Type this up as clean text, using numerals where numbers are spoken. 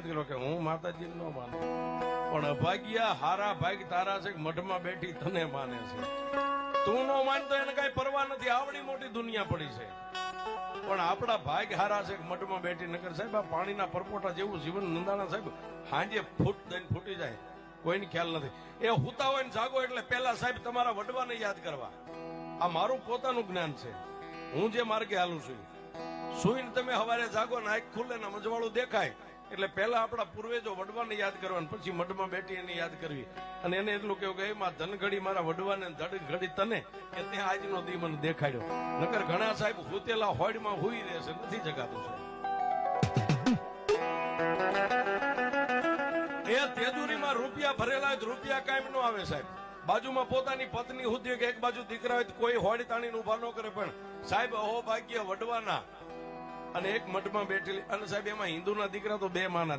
કે હું માતાજી નો માનું, પણ અભાગ્યા હારા ભાગ તારા છે, મઠમાં બેઠી તને માને છે. તું નો માનતો એને કઈ પરવા નથી, આવડી મોટી દુનિયા પડી છે. પણ આપણા ભાગ હારા છે, મઠમાં બેઠી નકર સાહેબ આ પાણીના પરપોટા જેવું જીવન નંદાણા સાહેબ હાંજે ફૂટ દઈને ફૂટી જાય, કોઈને ખ્યાલ નથી. એ હુતા હોય ને જાગો એટલે પેલા સાહેબ તમારા વડવાને યાદ કરવા. આ મારું પોતાનું જ્ઞાન છે, હું જે માર્ગે હાલું છું. સુઈને તમે સવારે જાગો ને આંખ ખુલે ને મજવાળું દેખાય એટલે પેલા આપણા પૂર્વજો વડવાને યાદ કરવા, પછી મઢમાં બેઠી એને યાદ કરવી. અને એને એટલું કેવું કે એમાં ધન ઘડી મારા વડવાને ધડ ઘડી તને કે ત્યાં આજનો દી મને દેખાડ્યો. નકર ઘણા સાહેબ હુતેલા હોડમાં હુઈ રહેશે, નથી જગાતું સાહેબ. એ તેજુરીમાં રૂપિયા ભરેલા રૂપિયા કાયમ નો આવે સાહેબ. બાજુમાં પોતાની પત્ની હુતી કે એક બાજુ દીકરા હોય કોઈ હોડી તાણીને ઉભા ન કરે, પણ સાહેબ અહો ભાગ્ય વડવાના અને એક મઠમાં બેઠેલી. અને સાહેબ એમાં હિન્દુના દીકરા તો બે માના